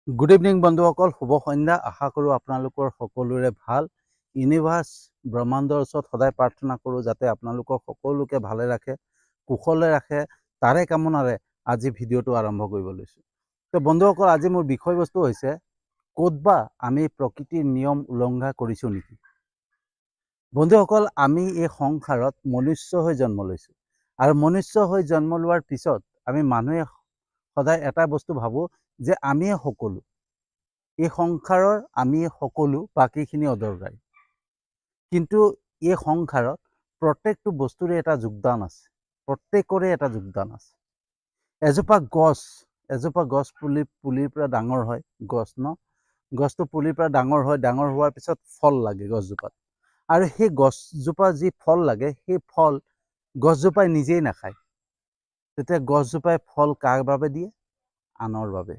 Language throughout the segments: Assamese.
গুড ইভিনিং বন্ধুসকল, শুভ সন্ধ্যা। আশা কৰোঁ আপোনালোকৰ সকলোৰে ভাল। ইউনিভাৰ্ছ ব্ৰহ্মাণ্ডৰ ওচৰত সদায় প্ৰাৰ্থনা কৰোঁ যাতে আপোনালোকক সকলোকে ভালে ৰাখে, কুশলে ৰাখে। তাৰে কামনাৰে আজি ভিডিঅ'টো আৰম্ভ কৰিব লৈছোঁ। তো বন্ধুসকল, আজি মোৰ বিষয়বস্তু হৈছে ক'তবা আমি প্ৰকৃতিৰ নিয়ম উলংঘা কৰিছোঁ নেকি। বন্ধুসকল, আমি এই সংসাৰত মনুষ্য হৈ জন্ম লৈছোঁ, আৰু মনুষ্য হৈ জন্ম লোৱাৰ পিছত আমি মানুহে সদায় এটা বস্তু ভাবোঁ যে আমিয়ে সকলো। এই সংসাৰৰ আমি সকলো, বাকীখিনি অদৰকাৰী। কিন্তু এই সংসাৰত প্ৰত্যেকটো বস্তুৰে এটা যোগদান আছে, প্ৰত্যেকৰে এটা যোগদান আছে। এজোপা গছ পুলিৰ পৰা ডাঙৰ হয়, গছটো পুলিৰ পৰা ডাঙৰ হয়, ডাঙৰ হোৱাৰ পিছত ফল লাগে গছজোপাত। আৰু সেই গছজোপা যি ফল লাগে, সেই ফল গছজোপাই নিজেই নাখায়। তেতিয়া গছজোপাই ফল কাৰ বাবে দিয়ে? আনৰ বাবে।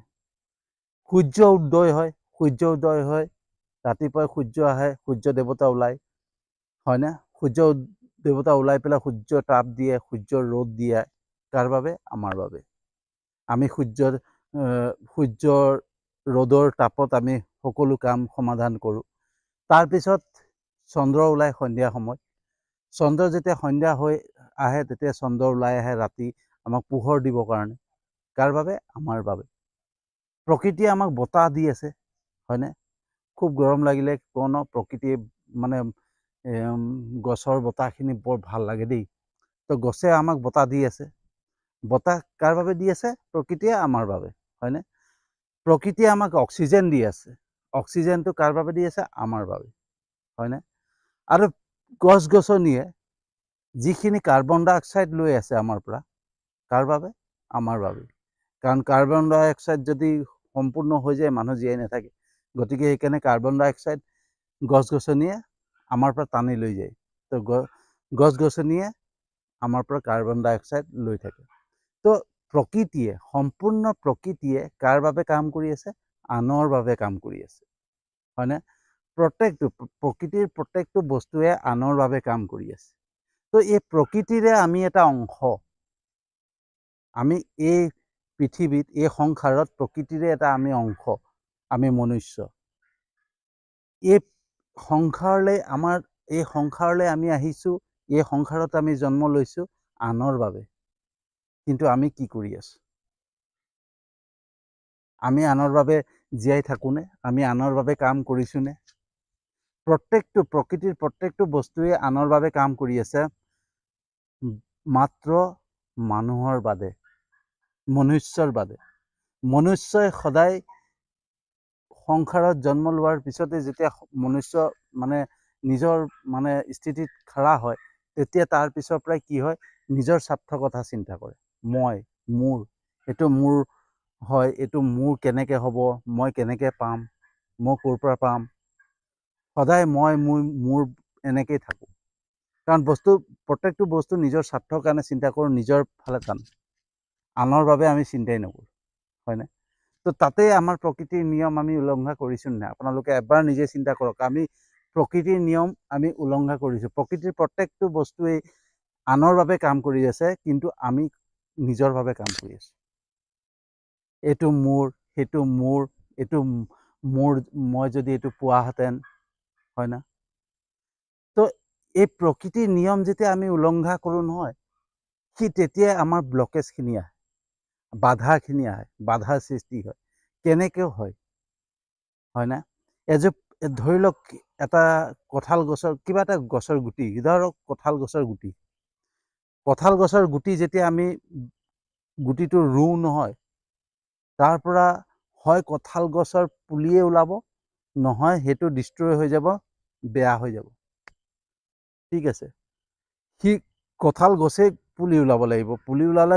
সূৰ্য উদয় হয়, ৰাতিপুৱাই সূৰ্য আহে, সূৰ্য দেৱতা ওলায়, হয়নে? সূৰ্য দেৱতা ওলাই পেলাই সূৰ্য তাপ দিয়ে, সূৰ্যৰ ৰ'দ দিয়ে। কাৰ বাবে? আমাৰ বাবে। আমি সূৰ্যৰ ৰ'দৰ তাপত আমি সকলো কাম সমাধান কৰোঁ। তাৰপিছত চন্দ্ৰ ওলায় সন্ধিয়া সময়ত। চন্দ্ৰ যেতিয়া সন্ধ্যা হৈ আহে, তেতিয়া চন্দ্ৰ ওলাই আহে ৰাতি আমাক পোহৰ দিবৰ কাৰণে। কাৰ বাবে? আমাৰ বাবে। প্ৰকৃতিয়ে আমাক বতাহ দি আছে, হয়নে? খুব গৰম লাগিলে কওঁ ন, প্ৰকৃতিয়ে মানে গছৰ বতাহখিনি বৰ ভাল লাগে দেই। তো গছে আমাক বতাহ দি আছে। বতাহ কাৰ বাবে দি আছে? প্ৰকৃতিয়ে আমাৰ বাবে, হয়নে? প্ৰকৃতিয়ে আমাক অক্সিজেন দি আছে। অক্সিজেনটো কাৰ বাবে দি আছে? আমাৰ বাবে, হয়নে? আৰু গছ গছনিয়ে যিখিনি কাৰ্বন ডাই অক্সাইড লৈ আছে আমাৰ পৰা, কাৰ বাবে? আমাৰ বাবে। কাৰণ কাৰ্বন ডাই অক্সাইড যদি সম্পূৰ্ণ হৈ যায়, মানুহ জীয়াই নাথাকে। গতিকে সেইকাৰণে কাৰ্বন ডাই অক্সাইড গছ গছনিয়ে আমাৰ পৰা টানি লৈ যায়। তো গছ গছনিয়ে আমাৰ পৰা কাৰ্বন ডাই অক্সাইড লৈ থাকে। তো সম্পূৰ্ণ প্ৰকৃতিয়ে কাৰ বাবে কাম কৰি আছে? আনৰ বাবে কাম কৰি আছে, হয়নে? প্ৰকৃতিৰ প্ৰত্যেকটো বস্তুৱে আনৰ বাবে কাম কৰি আছে। তো এই প্ৰকৃতিৰে আমি এটা অংশ। আমি এই পৃথিৱীত, এই সংসাৰত প্ৰকৃতিৰে এটা আমি অংশ, আমি মনুষ্য। এই সংসাৰলৈ আমি আহিছোঁ, এই সংসাৰত আমি জন্ম লৈছোঁ আনৰ বাবে। কিন্তু আমি কি কৰি আছোঁ? আমি আনৰ বাবে জীয়াই থাকোঁনে? আমি আনৰ বাবে কাম কৰিছোঁনে? প্ৰকৃতিৰ প্ৰত্যেকটো বস্তুৱে আনৰ বাবে কাম কৰি আছে, মাত্ৰ মানুহৰ বাদে, মনুষ্যৰ বাদে। মনুষ্যই সদায় সংসাৰত জন্ম লোৱাৰ পিছতে যেতিয়া মনুষ্য নিজৰ স্থিতিত খাৰা হয়, তেতিয়া তাৰ পিছৰ পৰাই কি হয়? নিজৰ স্বাৰ্থৰ কথা চিন্তা কৰে। মোৰ এইটো মোৰ হয়, এইটো মোৰ কেনেকৈ হ'ব, মই কেনেকৈ পাম, মই ক'ৰ পৰা পাম। সদায় মোৰ এনেকেই থাকোঁ। কাৰণ প্ৰত্যেকটো বস্তু নিজৰ স্বাৰ্থৰ কাৰণে চিন্তা কৰোঁ, নিজৰ ফালে টান। আনৰ বাবে আমি চিন্তাই নকৰোঁ, হয়নে? তো তাতেই আমাৰ প্ৰকৃতিৰ নিয়ম আমি উলংঘা কৰিছোঁ নাই? আপোনালোকে এবাৰ নিজে চিন্তা কৰক। আমি প্ৰকৃতিৰ নিয়ম আমি উলংঘা কৰিছোঁ। প্ৰকৃতিৰ প্ৰত্যেকটো বস্তুৱেই আনৰ বাবে কাম কৰি আছে, কিন্তু আমি নিজৰ বাবে কাম কৰি আছোঁ। এইটো মোৰ, সেইটো মোৰ, এইটো মোৰ, মই যদি এইটো পোৱাহেঁতেন, হয় না? তো এই প্ৰকৃতিৰ নিয়ম যেতিয়া আমি উলংঘা কৰোঁ নহয়, তেতিয়াই আমাৰ ব্লকেজখিনি আহে, বাধাখিনি আহে, বাধাৰ সৃষ্টি হয়। কেনেকৈ হয়, হয়নে? ধৰি লওক এটা কঁঠাল গছৰ, কিবা এটা গছৰ গুটি, ধৰক কঁঠাল গছৰ গুটি যেতিয়া আমি গুটিটো ৰুওঁ নহয়, তাৰ পৰা হয় কঁঠাল গছৰ পুলিয়ে ওলাব, নহয় সেইটো ডিষ্ট্ৰয় হৈ যাব, বেয়া হৈ যাব। ঠিক আছে? সি কঁঠাল গছেই পুলি ওলাব লাগিব, পুলি ওলালে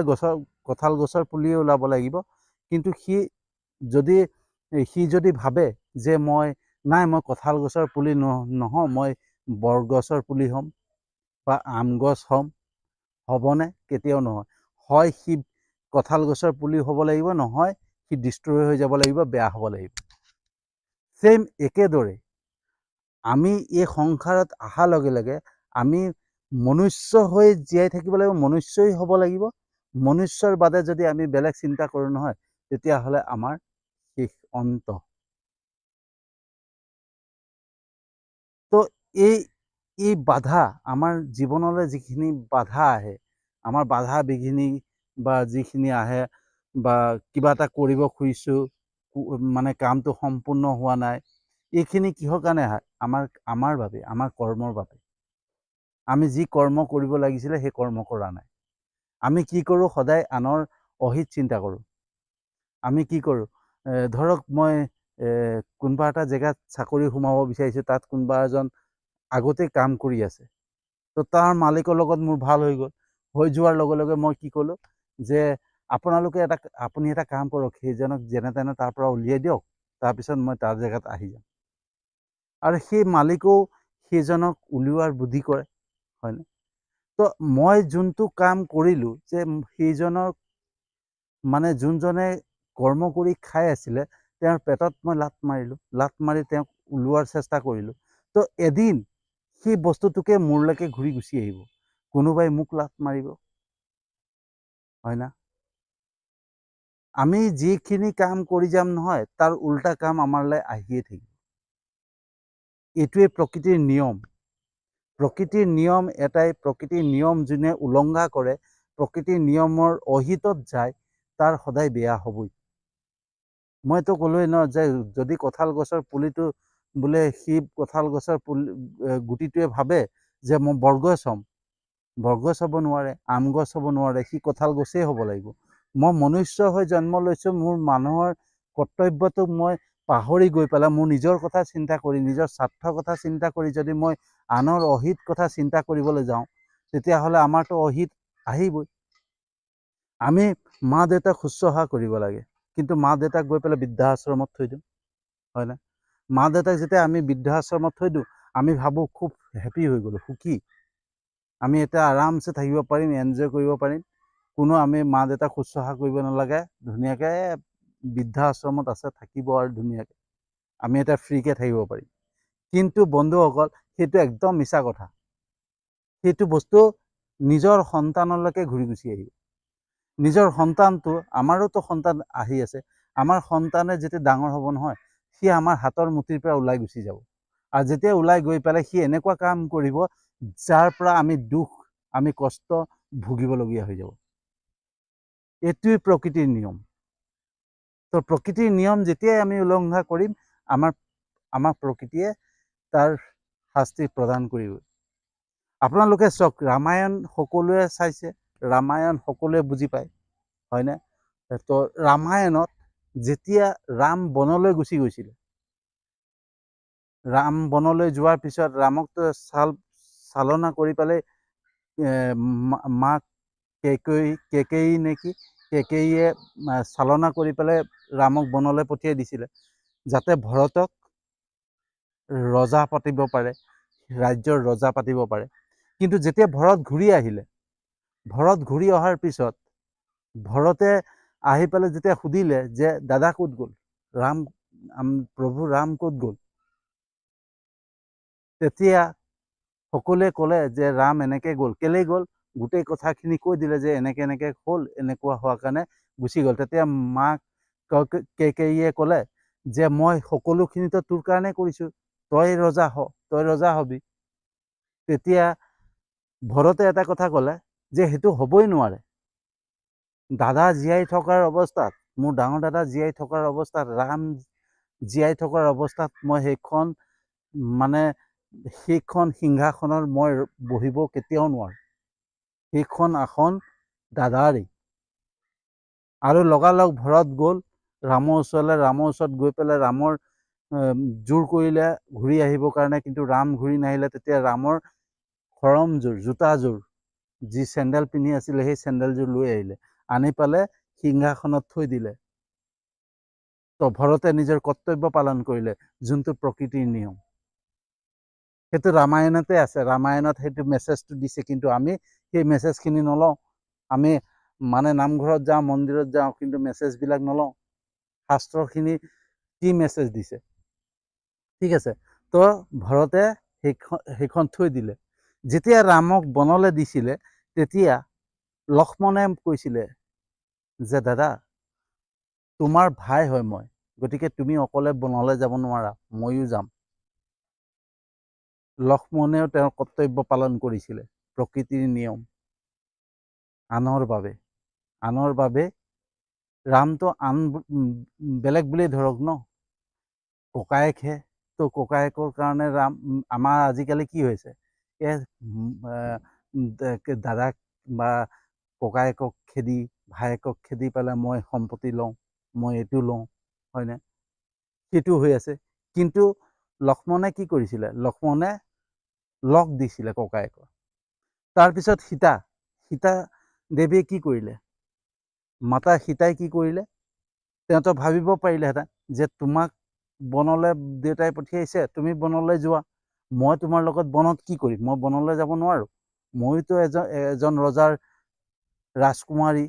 কঁঠাল গছৰ পুলিয়ে ওলাব লাগিব। কিন্তু সি যদি ভাবে যে মই কঁঠাল গছৰ পুলি নহওঁ, মই বৰগছৰ পুলি হ'ম বা আম গছ হ'ম, হ'বনে? কেতিয়াও নহয়। হয় সি কঁঠাল গছৰ পুলি হ'ব লাগিব, নহয় সি ডিষ্ট্ৰয় হৈ যাব লাগিব, বেয়া হ'ব লাগিব। ছেম একেদৰে আমি এই সংসাৰত অহাৰ লগে লগে আমি মনুষ্য হৈ জীয়াই থাকিব লাগিব, মনুষ্যই হ'ব লাগিব। মনুষ্যৰ বাদে যদি আমি বেলেগ চিন্তা কৰোঁ নহয়, তেতিয়াহ'লে আমাৰ শেষ অন্ত। তো এই এই বাধা আমাৰ জীৱনলৈ যিখিনি বাধা আহে, আমাৰ বাধা বিঘিনি বা যিখিনি আহে বা কিবা এটা কৰিব খুজিছোঁ, মানে কামটো সম্পূৰ্ণ হোৱা নাই, এইখিনি কিহৰ কাৰণে আহে? আমাৰ বাবে, আমাৰ কৰ্মৰ বাবে। আমি যি কৰ্ম কৰিব লাগিছিলে সেই কৰ্ম কৰা নাই। আমি কি কৰোঁ? সদায় আনৰ অহিত চিন্তা কৰোঁ। আমি কি কৰোঁ? ধৰক মই কোনোবা এটা জেগাত চাকৰি সোমাব বিচাৰিছোঁ, তাত কোনোবা এজন আগতে কাম কৰি আছে, তো তাৰ মালিকৰ লগত মোৰ ভাল হৈ গ'ল। হৈ যোৱাৰ লগে লগে মই কি ক'লোঁ যে আপুনি এটা কাম কৰক, সেইজনক যেনে তেনে তাৰ পৰা উলিয়াই দিয়ক, তাৰপিছত মই তাৰ জেগাত আহি যাম। আৰু সেই মালিকেও সেইজনক উলিওৱাৰ বুদ্ধি কৰে, হয়নে? তো মই যোনটো কাম কৰিলোঁ, যে সেইজনৰ মানে যোনজনে কৰ্ম কৰি খাই আছিলে, তেওঁৰ পেটত মই লাত মাৰিলোঁ, লাত মাৰি তেওঁক ওলোৱাৰ চেষ্টা কৰিলোঁ। তো এদিন সেই বস্তুটোকে মোৰলৈকে ঘূৰি গুচি আহিব, কোনোবাই মোক লাত মাৰিব, হয় না? আমি যিখিনি কাম কৰি যাম নহয়, তাৰ উল্টা কাম আমালৈ আহিয়ে থাকিব। এইটোৱে প্ৰকৃতিৰ নিয়ম। প্ৰকৃতিৰ নিয়ম এটাই, প্ৰকৃতিৰ নিয়ম যোনে উলংঘা কৰে, প্ৰকৃতিৰ নিয়মৰ অহিতত যায়, তাৰ সদায় বেয়া হ'বই। মইতো ক'লোৱেই ন, যে যদি কঁঠাল গছৰ পুলিটো বোলে সি কঁঠাল গছৰ গুটিটোৱে ভাবে যে মই বৰগছ হ'ম, বৰগছ হ'ব নোৱাৰে, আম গছ হ'ব নোৱাৰে, সি কঁঠাল গছেই হ'ব লাগিব। মই মনুষ্য হৈ জন্ম লৈছোঁ, মোৰ মানুহৰ কৰ্তব্যটো মই পাহৰি গৈ পেলাই মোৰ নিজৰ কথা চিন্তা কৰি, নিজৰ স্বাৰ্থৰ কথা চিন্তা কৰি যদি মই আনৰ অহিত কথা চিন্তা কৰিবলৈ যাওঁ, তেতিয়াহ'লে আমাৰতো অহিত আহিবই। আমি মা দেউতাক শুশ্ৰূষা কৰিব লাগে, কিন্তু মা দেউতাক গৈ পেলাই বৃদ্ধাশ্ৰমত থৈ দিওঁ, হয়নে? মা দেউতাক যেতিয়া আমি বৃদ্ধাশ্ৰমত থৈ দিওঁ, আমি ভাবোঁ খুব হেপী হৈ গ'লোঁ, সুখী। আমি এতিয়া আৰামছে থাকিব পাৰিম, এনজয় কৰিব পাৰিম, কোনো আমি মা দেউতাক শুশ্ৰূষা কৰিব নালাগে, ধুনীয়াকৈ বৃদ্ধাশ্ৰমত আছে, থাকিব আৰু ধুনীয়াকৈ আমি এতিয়া ফ্ৰীকৈ থাকিব পাৰিম। কিন্তু বন্ধুসকল, সেইটো একদম মিছা কথা। সেইটো বস্তু নিজৰ সন্তানলৈকে ঘূৰি গুচি আহিব। নিজৰ সন্তানটো, আমাৰোতো সন্তান আহি আছে, আমাৰ সন্তানে যেতিয়া ডাঙৰ হ'ব নহয়, সি আমাৰ হাতৰ মুঠিৰ পৰা ওলাই গুচি যাব। আৰু যেতিয়া ওলাই গৈ পেলাই সি এনেকুৱা কাম কৰিব, যাৰ পৰা আমি দুখ, আমি কষ্ট ভুগিবলগীয়া হৈ যাব। এইটোৱেই প্ৰকৃতিৰ নিয়ম। তো প্ৰকৃতিৰ নিয়ম যেতিয়াই আমি উলংঘা কৰিম, আমাক প্ৰকৃতিয়ে তাৰ শাস্তি প্ৰদান কৰিব। আপোনালোকে চাওক, ৰামায়ণ সকলোৱে চাইছে, ৰামায়ণ সকলোৱে বুজি পায়, হয়নে? তো ৰামায়ণত যেতিয়া ৰাম বনলৈ গুচি গৈছিলে, ৰাম বনলৈ যোৱাৰ পিছত ৰামকতো চালনা কৰি পেলাই মাক কেকেয়ী নেকি, কেকেয়ীয়ে চালনা কৰি পেলাই ৰামক বনলৈ পঠিয়াই দিছিলে, যাতে ভৰতক ৰজা পাতিব পাৰে, ৰাজ্যৰ ৰজা পাতিব পাৰে। কিন্তু যেতিয়া ভৰত ঘূৰি আহিলে, ভৰত ঘূৰি অহাৰ পিছত ভৰতে আহি পেলাই যেতিয়া সুধিলে যে দাদা ক'ত গ'ল, প্ৰভু ৰাম ক'ত গ'ল, তেতিয়া সকলোৱে ক'লে যে ৰাম এনেকৈ গ'ল। কেলেই গ'ল? গোটেই কথাখিনি কৈ দিলে যে এনেকৈ এনেকৈ হ'ল, এনেকুৱা হোৱাৰ কাৰণে গুচি গ'ল। তেতিয়া মাক কেকেয়ীয়ে ক'লে যে মই সকলোখিনিতো তোৰ কাৰণে কৰিছোঁ, তই ৰজা হবি। তেতিয়া ভৰতে এটা কথা ক'লে যে সেইটো হ'বই নোৱাৰে। দাদা জীয়াই থকাৰ অৱস্থাত, মোৰ ডাঙৰ দাদা জীয়াই থকাৰ অৱস্থাত, ৰাম জীয়াই থকাৰ অৱস্থাত মই সেইখন সিংহাসনত মই বহিব কেতিয়াও নোৱাৰোঁ। সেইখন আসন দাদাৰেই। আৰু লগালগ ভৰত গ'ল ৰামৰ ওচৰলৈ, ৰামৰ ওচৰত গৈ পেলাই ৰামৰ জোৰ কৰিলে ঘূৰি আহিবৰ কাৰণে, কিন্তু ৰাম ঘূৰি নাহিলে। তেতিয়া ৰামৰ খৰমযোৰ, জোতাযোৰ, যি চেণ্ডেল পিন্ধি আছিলে, সেই চেণ্ডেলযোৰ লৈ আহিলে, আনি পেলাই সিংহাসনত থৈ দিলে। তো ভৰতে নিজৰ কৰ্তব্য পালন কৰিলে, যোনটো প্ৰকৃতিৰ নিয়ম। সেইটো ৰামায়ণতে আছে, ৰামায়ণত সেইটো মেছেজটো দিছে, কিন্তু আমি সেই মেছেজখিনি নলওঁ। আমি নামঘৰত যাওঁ, মন্দিৰত যাওঁ, কিন্তু মেছেজবিলাক নলওঁ। শাস্ত্ৰখিনি কি মেছেজ দিছে, ঠিক আছে? তো ভৰতে সেইখন থৈ দিলে। যেতিয়া ৰামক বনলৈ দিছিলে, তেতিয়া লক্ষ্মণে কৈছিলে যে দাদা, তোমাৰ ভাই হয় মই, গতিকে তুমি অকলে বনলৈ যাব নোৱাৰা, ময়ো যাম। লক্ষ্মণেও তেওঁৰ কৰ্তব্য পালন কৰিছিলে, প্ৰকৃতিৰ নিয়ম আনৰ বাবে। ৰামটো বেলেগ বুলিয়ে ধৰক ন, ককায়েকহে। তো ককায়েকৰ কাৰণে ৰাম আমাৰ আজিকালি কি হৈছে, দাদাক বা ককায়েকক খেদি ভায়েকক খেদি পেলাই মই সম্পত্তি লওঁ, মই এইটো লওঁ, হয়নে? সেইটো হৈ আছে। কিন্তু লক্ষ্মণে কি কৰিছিলে? লক্ষ্মণে লগ দিছিলে ককায়েকৰ। তাৰপিছত সীতা দেৱীয়ে কি কৰিলে? মাতা সীতাই কি কৰিলে? তেওঁতো ভাবিব পাৰিলেহেঁতেন যে তোমাক বনলৈ দেউতাই পঠিয়াইছে, তুমি বনলৈ যোৱা, মই তোমাৰ লগত বনত কি কৰিম? মই বনলৈ যাব নোৱাৰোঁ, মইতো এজন ৰজাৰ ৰাজকুমাৰী,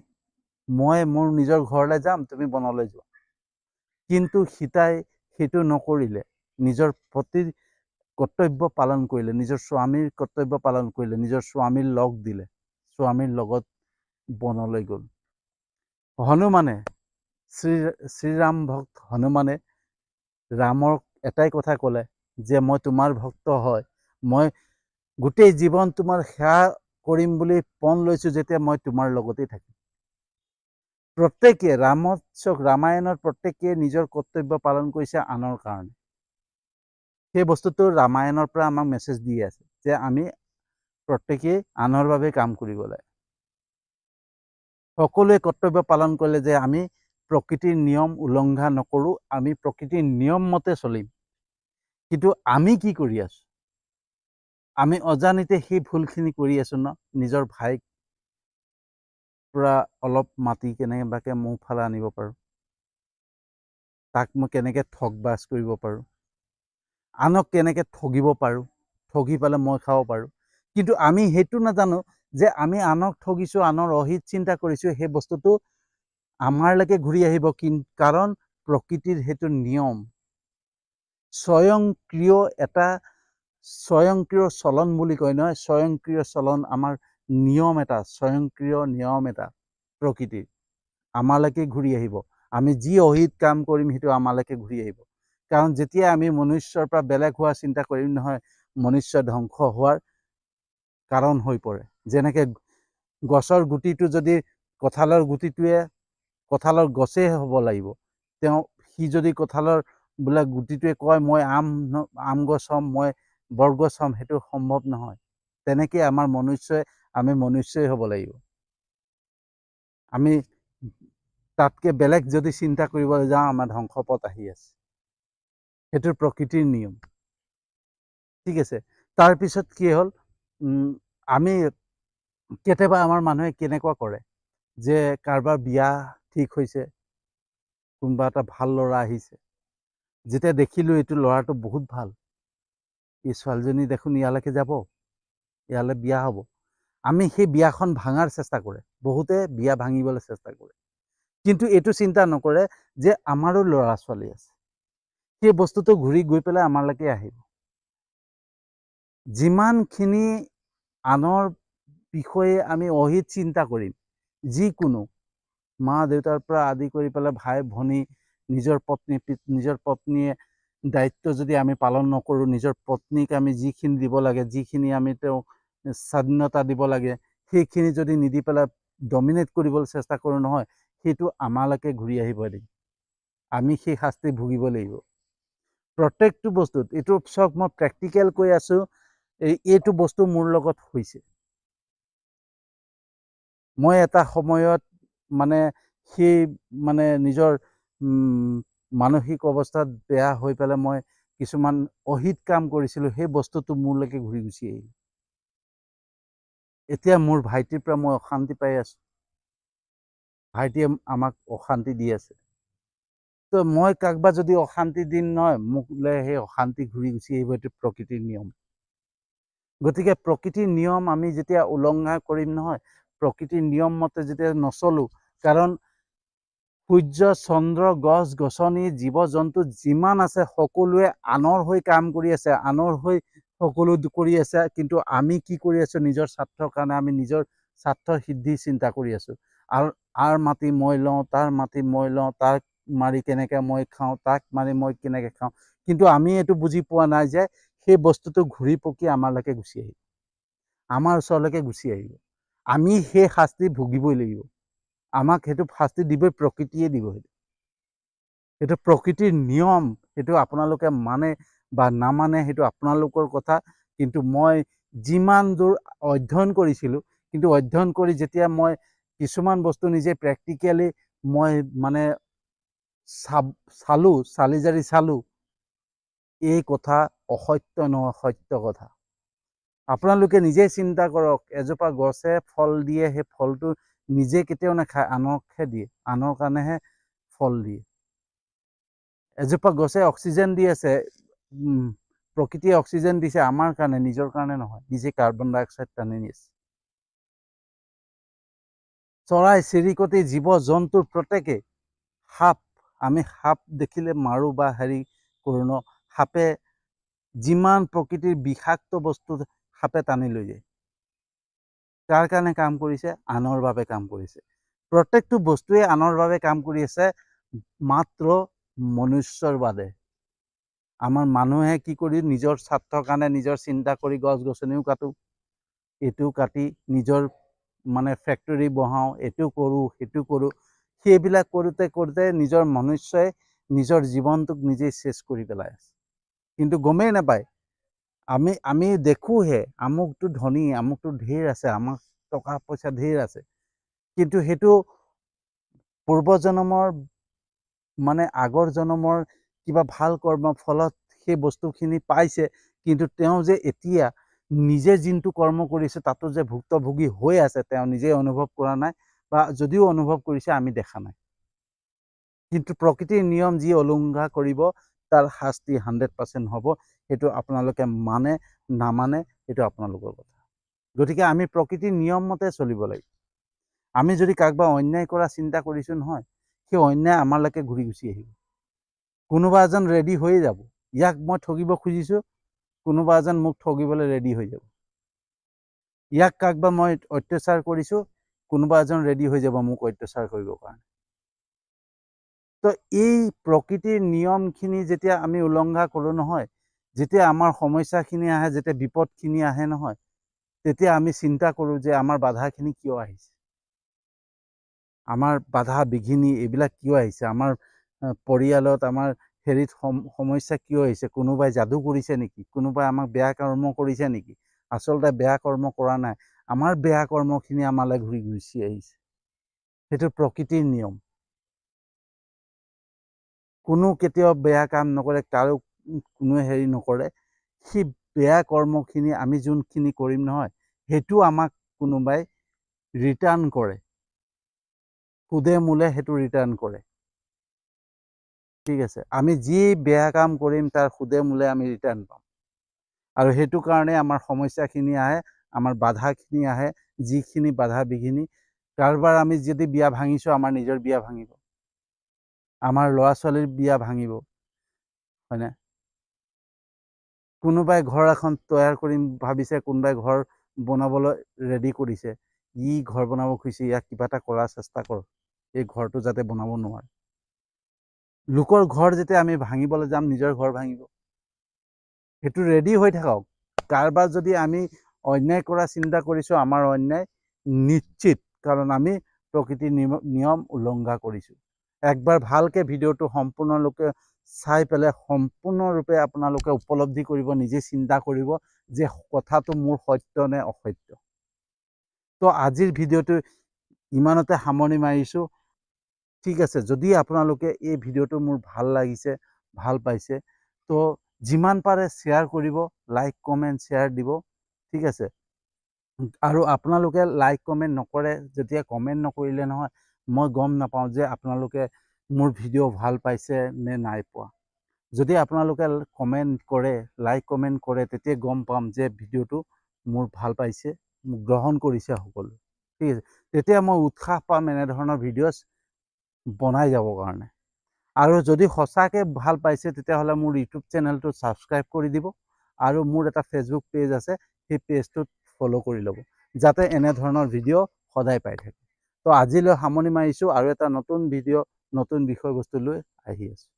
মই মোৰ নিজৰ ঘৰলৈ যাম, তুমি বনলৈ যোৱা। কিন্তু সীতাই সেইটো নকৰিলে, নিজৰ পতিৰ কৰ্তব্য পালন কৰিলে, নিজৰ স্বামীৰ কৰ্তব্য পালন কৰিলে, নিজৰ স্বামীৰ লগ দিলে, স্বামীৰ লগত বনলৈ গ'ল। হনুমানে শ্ৰীৰাম ভক্ত হনুমানে ৰামক এটাই কথা ক'লে যে মই তোমাৰ ভক্ত হয়, মই গোটেই জীৱন তোমাৰ সেৱা কৰিম বুলি পণ লৈছোঁ, যেতিয়া মই তোমাৰ লগতেই থাকিম। প্ৰত্যেকে ৰামায়ণৰ প্ৰত্যেকে নিজৰ কৰ্তব্য পালন কৰিছে আনৰ কাৰণে। সেই বস্তুটো ৰামায়ণৰ পৰা আমাক মেছেজ দি আছে যে আমি প্ৰত্যেকেই আনৰ বাবে কাম কৰিব লাগে। সকলোৱে কৰ্তব্য পালন কৰিলে যে আমি প্ৰকৃতিৰ নিয়ম উলংঘা নকৰোঁ, আমি প্ৰকৃতিৰ নিয়ম মতে চলিম। কিন্তু আমি কি কৰি আছোঁ? আমি অজানিতে সেই ভুলখিনি কৰি আছোঁ ন। নিজৰ ভাইক পৰা অলপ মাটি কেনেবাকৈ মোৰ ফালে আনিব পাৰোঁ, তাক মই কেনেকৈ ঠগবাজ কৰিব পাৰোঁ, আনক কেনেকৈ ঠগিব পাৰোঁ, ঠগি পেলাই মই খাব পাৰোঁ। কিন্তু আমি সেইটো নাজানো যে আমি আনক ঠগিছোঁ, আনৰ অহিত চিন্তা কৰিছোঁ, সেই বস্তুটো আমাৰলৈকে ঘূৰি আহিব। কাৰণ প্ৰকৃতিৰ সেইটো নিয়ম, স্বয়ংক্ৰিয় চলন বুলি কয় নহয়, স্বয়ংক্ৰিয় চলন আমাৰ নিয়ম এটা, স্বয়ংক্ৰিয় নিয়ম এটা প্ৰকৃতিৰ আমালৈকে ঘূৰি আহিব। আমি যি অহিত কাম কৰিম সেইটো আমালৈকে ঘূৰি আহিব। কাৰণ যেতিয়া আমি মনুষ্যৰ পৰা বেলেগ হোৱা চিন্তা কৰিম নহয়, মনুষ্য ধ্বংস হোৱাৰ কাৰণ হৈ পৰে। যেনেকৈ গছৰ গুটিটো যদি কঁঠালৰ গুটিটোৱে কঁঠালৰ গছেই হ'ব লাগিব, সি যদি কঁঠালৰ বোলে গুটিটোৱে কয় মই আম গছ হ'ম, মই বৰগছ হ'ম, সেইটো সম্ভৱ নহয়। তেনেকৈ আমাৰ আমি মনুষ্যই হ'ব লাগিব। আমি তাতকৈ বেলেগ যদি চিন্তা কৰিব যাওঁ, আমাৰ ধ্বংসপথ আহি আছে। সেইটো প্ৰকৃতিৰ নিয়ম, ঠিক আছে। তাৰপিছত কি হ'ল, আমি কেতিয়াবা আমাৰ মানুহে কেনেকুৱা কৰে যে কাৰোবাৰ বিয়া ঠিক হৈছে, কোনোবা এটা ভাল ল'ৰা আহিছে, যেতিয়া দেখিলোঁ এইটো ল'ৰাটো বহুত ভাল, এই ছোৱালীজনী দেখোন ইয়ালৈকে যাব, ইয়ালৈ বিয়া হ'ব, আমি সেই বিয়াখন ভাঙাৰ চেষ্টা কৰে। বহুতে বিয়া ভাঙিবলৈ চেষ্টা কৰে, কিন্তু এইটো চিন্তা নকৰে যে আমাৰো ল'ৰা ছোৱালী আছে, সেই বস্তুটো ঘূৰি গৈ পেলাই আমালৈকে আহিব। যিমানখিনি আনৰ বিষয়ে আমি অহিত চিন্তা কৰিম, যিকোনো মা দেউতাৰ পৰা আদি কৰি পেলাই ভাই ভনী, নিজৰ পত্নীয়ে দায়িত্ব যদি আমি পালন নকৰোঁ, নিজৰ পত্নীক আমি যিখিনি দিব লাগে, যিখিনি আমি তেওঁক স্বাধীনতা দিব লাগে, সেইখিনি যদি নিদি পেলাই ডমিনেট কৰিবলৈ চেষ্টা কৰোঁ নহয়, সেইটো আমালৈকে ঘূৰি আহিব এদিন। আমি সেই শাস্তি ভুগিব লাগিব। প্ৰত্যেকটো বস্তুত, এইটো চব মই প্ৰেক্টিকেল কৈ আছোঁ, এইটো বস্তু মোৰ লগত হৈছে। মই এটা সময়ত সেই নিজৰ মানসিক অৱস্থাত বেয়া হৈ পেলাই মই কিছুমান অহিত কাম কৰিছিলোঁ, সেই বস্তুটো মোৰলৈকে ঘূৰি গুচি আহিল। এতিয়া মোৰ ভাইটিৰ পৰা মই অশান্তি পাই আছোঁ, ভাইটিয়ে আমাক অশান্তি দি আছে। তো মই কাকবা যদি অশান্তি দিম নহয়, মোকলৈ সেই অশান্তি ঘূৰি গুচি আহিব। এইটো প্ৰকৃতিৰ নিয়ম। গতিকে প্ৰকৃতিৰ নিয়ম আমি যেতিয়া উলংঘা কৰিম নহয়, প্ৰকৃতিৰ নিয়ম মতে যেতিয়া নচলোঁ, কাৰণ সূৰ্য চন্দ্ৰ গছ গছনি জীৱ জন্তু যিমান আছে সকলোৱে আনৰ হৈ কাম কৰি আছে, আনৰ হৈ সকলো কৰি আছে। কিন্তু আমি কি কৰি আছোঁ? নিজৰ স্বাৰ্থৰ কাৰণে আমি নিজৰ স্বাৰ্থৰ সিদ্ধি চিন্তা কৰি আছোঁ। আৰু মাটি মই লওঁ, তাৰ মাটি মই লওঁ, তাৰ মাৰি কেনেকৈ মই খাওঁ, তাক মাৰি মই কেনেকৈ খাওঁ, কিন্তু আমি এইটো বুজি পোৱা নাই যে সেই বস্তুটো ঘূৰি পকি আমালৈকে গুচি আহিব, আমাৰ ওচৰলৈকে গুচি আহিব। আমি সেই শাস্তি ভুগিবই লাগিব। আমাক সেইটো শাস্তি দিবই, প্ৰকৃতিয়ে দিব। সেইটো প্ৰকৃতিৰ নিয়ম। সেইটো আপোনালোকে মানে বা নামানে সেইটো আপোনালোকৰ কথা। কিন্তু মই যিমান দূৰ অধ্যয়ন কৰিছিলোঁ, কিন্তু অধ্যয়ন কৰি যেতিয়া মই কিছুমান বস্তু নিজে প্ৰেক্টিকেলি মই মানে চালি জাৰি চালোঁ, এই কথা অসত্য নহয়, সত্য কথা। আপোনালোকে নিজে চিন্তা কৰক, এজোপা গছে ফল দিয়ে, সেই ফলটো নিজে কেতিয়াও নাখায়, আনকহে দিয়ে, আনৰ কাৰণেহে ফল দিয়ে। এজোপা গছে অক্সিজেন দি আছে, প্ৰকৃতিয়ে অক্সিজেন দিছে আমাৰ কাৰণে, নিজৰ কাৰণে নহয়, নিজে কাৰ্বন ডাই অক্সাইড টানি নিছে। চৰাই চিৰিকটি, জীৱ জন্তুৰ প্ৰত্যেকে, সাপ, আমি সাপ দেখিলে মাৰোঁ বা হেৰি কৰোঁ ন, সাপে যিমান প্ৰকৃতিৰ বিষাক্ত বস্তু সাপে টানি লৈ যায়। তাৰ কাৰণে কাম কৰিছে, আনৰ বাবে কাম কৰিছে। প্ৰত্যেকটো বস্তুৱে আনৰ বাবে কাম কৰি আছে, মাত্ৰ মনুষ্যৰ বাদে। আমাৰ মানুহে কি কৰি নিজৰ স্বাৰ্থৰ কাৰণে নিজৰ চিন্তা কৰি গছ গছনিও কাটোঁ, এইটো কাটি নিজৰ মানে ফেক্টৰী বহাওঁ, এইটো কৰোঁ সেইটো কৰোঁ। সেইবিলাক কৰোঁতে কৰোঁতে নিজৰ মনুষ্যই নিজৰ জীৱনটোক নিজেই চেছ কৰি পেলাই আছে, কিন্তু গমেই নাপায়। আমি দেখোঁহে আমুকটো ধনী, আমুকটো ঢেৰ আছে, আমাক টকা পইচা ঢেৰ আছে, কিন্তু সেইটো পূৰ্বজন্মৰ মানে আগৰ জন্মৰ কিবা ভাল কৰ্মৰ ফলত সেই বস্তুখিনি পাইছে, কিন্তু তেওঁ যে এতিয়া নিজে যোনটো কৰ্ম কৰিছে তাতো যে ভুক্তভোগী হৈ আছে, তেওঁ নিজে অনুভৱ কৰা নাই, বা যদিও অনুভৱ কৰিছে আমি দেখা নাই। কিন্তু প্ৰকৃতিৰ নিয়ম যি উলংঘা কৰিব, তাৰ শাস্তি 100% হ'ব। সেইটো আপোনালোকে মানে নামানে সেইটো আপোনালোকৰ কথা। গতিকে আমি প্ৰকৃতিৰ নিয়ম মতে চলিব লাগিব। আমি যদি কাৰোবাক অন্যায় কৰা চিন্তা কৰিছোঁ নহয়, সেই অন্যায় আমালৈকে ঘূৰি গুচি আহিব। কোনোবা এজন ৰেডি হৈয়ে যাব, ইয়াক মই ঠগিব খুজিছোঁ, কোনোবা এজন মোক ঠগিবলৈ ৰেডি হৈ যাব। ইয়াক কাৰোবাক মই অত্যাচাৰ কৰিছোঁ, কোনোবা এজন ৰেডি হৈ যাব মোক অত্যাচাৰ কৰিবৰ কাৰণে। তো এই প্ৰকৃতিৰ নিয়মখিনি যেতিয়া আমি উলংঘা কৰোঁ নহয়, যেতিয়া আমাৰ সমস্যাখিনি আহে, যেতিয়া বিপদখিনি আহে নহয়, তেতিয়া আমি চিন্তা কৰোঁ যে আমাৰ বাধাখিনি কিয় আহিছে, আমাৰ বাধা বিঘিনি এইবিলাক কিয় আহিছে, আমাৰ পৰিয়ালত আমাৰ হেৰিত সমস্যা কিয় আহিছে, কোনোবাই যাদু কৰিছে নেকি, কোনোবাই আমাক বেয়া কৰ্ম কৰিছে নেকি। আচলতে বেয়া কৰ্ম কৰা নাই, আমাৰ বেয়া কৰ্মখিনি আমালৈ ঘূৰি গুচি আহিছে। সেইটো প্ৰকৃতিৰ নিয়ম। কোনো কেতিয়াও বেয়া কাম নকৰে, কাৰো কোনোৱে হেৰি নকৰে। সেই বেয়া কৰ্মখিনি আমি যোনখিনি কৰিম নহয়, সেইটো আমাক কোনোবাই ৰিটাৰ্ণ কৰে, সুদে মূলে সেইটো ৰিটাৰ্ণ কৰে। ঠিক আছে, আমি যি বেয়া কাম কৰিম তাৰ সুদে মূলে আমি ৰিটাৰ্ণ পাম। আৰু সেইটো কাৰণে আমাৰ সমস্যাখিনি আহে, আমাৰ বাধাখিনি আহে, যিখিনি বাধা বিঘিনি। কাৰোবাৰ আমি যদি বিয়া ভাঙিছোঁ, আমাৰ নিজৰ বিয়া ভাঙিব, আমাৰ ল'ৰা ছোৱালীৰ বিয়া ভাঙিব, হয়নে। কোনোবাই ঘৰ এখন তৈয়াৰ কৰিম ভাবিছে, কোনোবাই ঘৰ বনাবলৈ ৰেডি কৰিছে, ই ঘৰ বনাব খুজিছে, ইয়াক কিবা এটা কৰাৰ চেষ্টা কৰ, এই ঘৰটো যাতে বনাব নোৱাৰে। লোকৰ ঘৰ যেতিয়া আমি ভাঙিবলৈ যাম, নিজৰ ঘৰ ভাঙিব। সেইটো ৰেডি হৈ থাকক। কাৰোবাৰ যদি আমি অন্যায় কৰা চিন্তা কৰিছোঁ, আমাৰ অন্যায় নিশ্চিত, কাৰণ আমি প্ৰকৃতিৰ নিয়ম উলংঘা কৰিছোঁ। একবাৰ ভালকৈ ভিডিঅ'টো সম্পূৰ্ণৰূপে চাই পেলাই সম্পূৰ্ণৰূপে আপোনালোকে উপলব্ধি কৰিব, নিজে চিন্তা কৰিব যে কথাটো মোৰ সত্য নে অসত্য। তো আজিৰ ভিডিঅ'টো ইমানতে সামৰণি মাৰিছোঁ। ঠিক আছে, যদি আপোনালোকে এই ভিডিঅ'টো মোৰ ভাল লাগিছে, ভাল পাইছে, তো যিমান পাৰে শ্বেয়াৰ কৰিব, লাইক কমেণ্ট শ্বেয়াৰ দিব। ঠিক আছে, আৰু আপোনালোকে লাইক কমেণ্ট নকৰে, যেতিয়া কমেণ্ট নকৰিলে নহয় মই গম নাপাওঁ যে আপোনালোকে মোৰ ভিডিঅ' ভাল পাইছে নে নাই পোৱা। যদি আপোনালোকে কমেণ্ট কৰে, লাইক কমেণ্ট কৰে, তেতিয়া গম পাম যে ভিডিঅ'টো মোৰ ভাল পাইছে, গ্ৰহণ কৰিছে সকলো। ঠিক আছে, তেতিয়া মই উৎসাহ পাম এনেধৰণৰ ভিডিঅ'ছ বনাই যাবৰ কাৰণে। আৰু যদি সঁচাকৈ ভাল পাইছে, তেতিয়াহ'লে মোৰ ইউটিউব চেনেলটো ছাবস্ক্ৰাইব কৰি দিব, আৰু মোৰ এটা ফেচবুক পেজ আছে, সেই পেজটোত ফ'ল' কৰি ল'ব, যাতে এনেধৰণৰ ভিডিঅ' সদায় পাই থাকে। তো আজিলৈ সামৰণি মাৰিছোঁ, আৰু এটা নতুন ভিডিঅ' নতুন বিষয়বস্তু লৈ আহি আছোঁ।